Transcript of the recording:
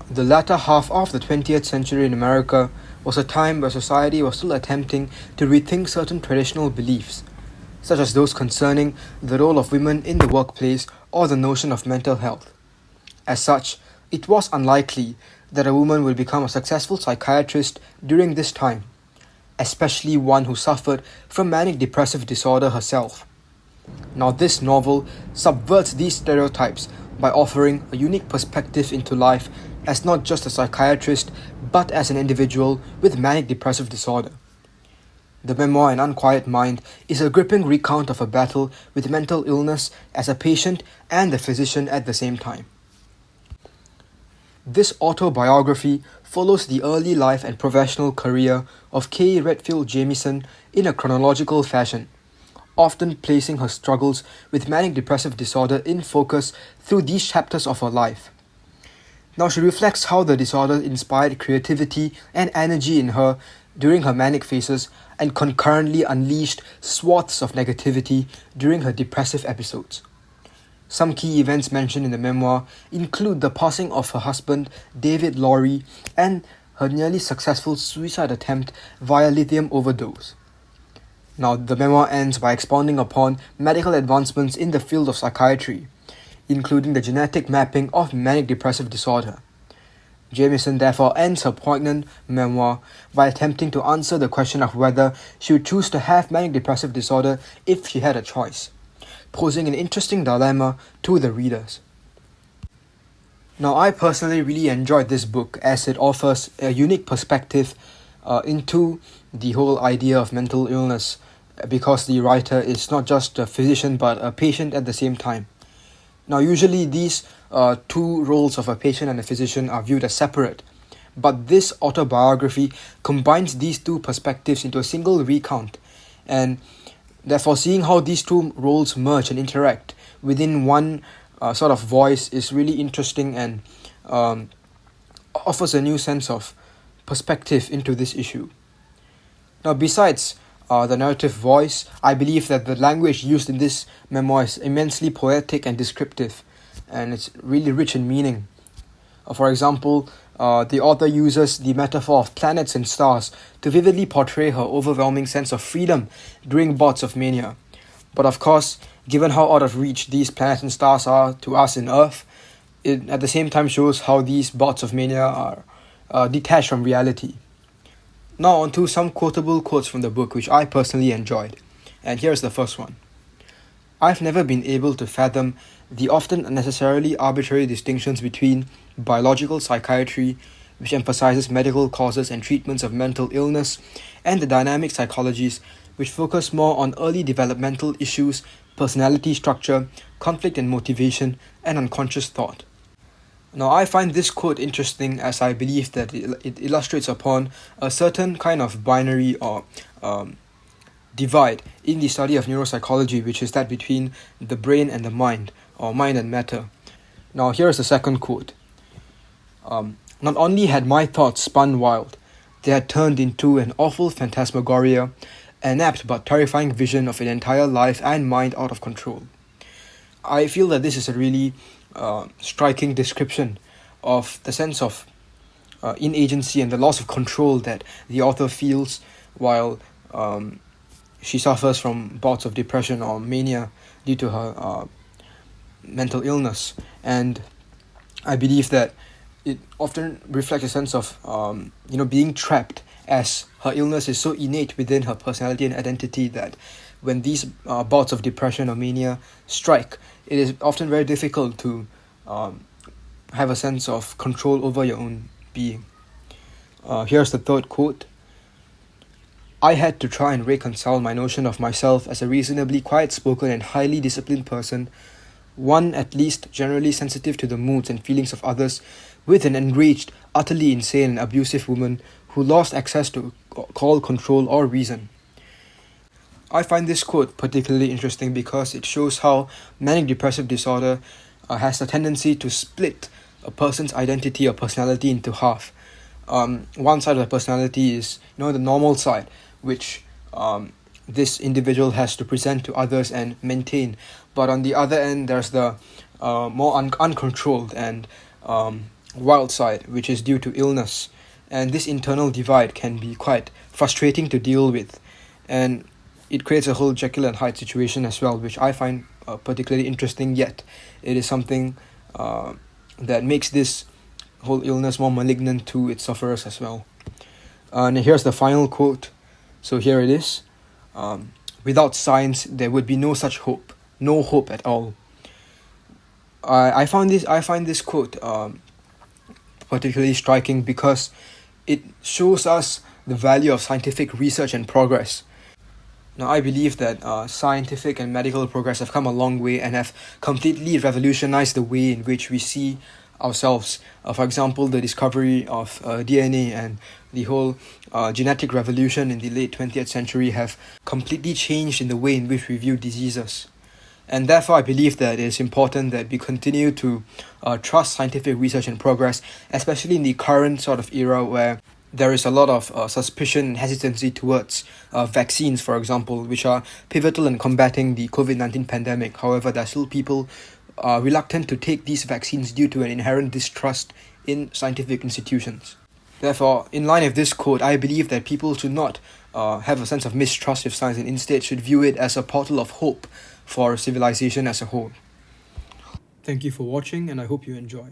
The latter half of the 20th century in America was a time where society was still attempting to rethink certain traditional beliefs, such as those concerning the role of women in the workplace or the notion of mental health. As such, it was unlikely that a woman would become a successful psychiatrist during this time, especially one who suffered from manic depressive disorder herself. Now, this novel subverts these stereotypes by offering a unique perspective into life as not just a psychiatrist but as an individual with manic depressive disorder. The memoir An Unquiet Mind is a gripping recount of a battle with mental illness as a patient and a physician at the same time. This autobiography follows the early life and professional career of Redfield Jamison in a chronological fashion, often placing her struggles with manic depressive disorder in focus through these chapters of her life. Now she reflects how the disorder inspired creativity and energy in her during her manic phases and concurrently unleashed swaths of negativity during her depressive episodes. Some key events mentioned in the memoir include the passing of her husband, David Laurie, and her nearly successful suicide attempt via lithium overdose. Now, the memoir ends by expounding upon medical advancements in the field of psychiatry, including the genetic mapping of manic depressive disorder. Jamison therefore ends her poignant memoir by attempting to answer the question of whether she would choose to have manic depressive disorder if she had a choice, posing an interesting dilemma to the readers. Now, I personally really enjoyed this book as it offers a unique perspective into the whole idea of mental illness, because the writer is not just a physician but a patient at the same time. Now, usually these two roles of a patient and a physician are viewed as separate, but this autobiography combines these two perspectives into a single recount, and therefore seeing how these two roles merge and interact within one sort of voice is really interesting and offers a new sense of perspective into this issue. Now, besides the narrative voice, I believe that the language used in this memoir is immensely poetic and descriptive, and it's really rich in meaning. For example, the author uses the metaphor of planets and stars to vividly portray her overwhelming sense of freedom during bouts of mania. But of course, given how out of reach these planets and stars are to us in Earth, it at the same time shows how these bouts of mania are detached from reality. Now on to some quotable quotes from the book which I personally enjoyed. And here's the first one. I've never been able to fathom the often unnecessarily arbitrary distinctions between biological psychiatry, which emphasizes medical causes and treatments of mental illness, and the dynamic psychologies, which focus more on early developmental issues, personality structure, conflict and motivation, and unconscious thought. Now, I find this quote interesting as I believe that it illustrates upon a certain kind of binary or divide in the study of neuropsychology, which is that between the brain and the mind, or mind and matter. Now, here is the second quote. Not only had my thoughts spun wild, they had turned into an awful phantasmagoria, an apt but terrifying vision of an entire life and mind out of control. I feel that this is a really striking description of the sense of inagency and the loss of control that the author feels while she suffers from bouts of depression or mania due to her mental illness. And I believe that it often reflects a sense of being trapped, as her illness is so innate within her personality and identity that when these bouts of depression or mania strike, it is often very difficult to have a sense of control over your own being. Here's the third quote. I had to try and reconcile my notion of myself as a reasonably quiet-spoken and highly disciplined person, one at least generally sensitive to the moods and feelings of others, with an enraged, utterly insane and abusive woman who lost access to call, control, or reason. I find this quote particularly interesting because it shows how manic depressive disorder has a tendency to split a person's identity or personality into half. One side of the personality is, the normal side, which this individual has to present to others and maintain. But on the other end, there's the more uncontrolled and wild side, which is due to illness. And this internal divide can be quite frustrating to deal with. And it creates a whole Jekyll and Hyde situation as well, which I find particularly interesting, yet it is something that makes this whole illness more malignant to its sufferers as well. And here's the final quote. So here it is. Without science, there would be no such hope. No hope at all. I find this quote particularly striking because it shows us the value of scientific research and progress. Now, I believe that scientific and medical progress have come a long way and have completely revolutionized the way in which we see ourselves. For example, the discovery of DNA and the whole genetic revolution in the late 20th century have completely changed in the way in which we view diseases. And therefore, I believe that it is important that we continue to trust scientific research and progress, especially in the current sort of era where there is a lot of suspicion and hesitancy towards vaccines, for example, which are pivotal in combating the COVID-19 pandemic. However, there are still people reluctant to take these vaccines due to an inherent distrust in scientific institutions. Therefore, in line with this quote, I believe that people should not have a sense of mistrust of science and instead should view it as a portal of hope for civilization as a whole. Thank you for watching, and I hope you enjoyed.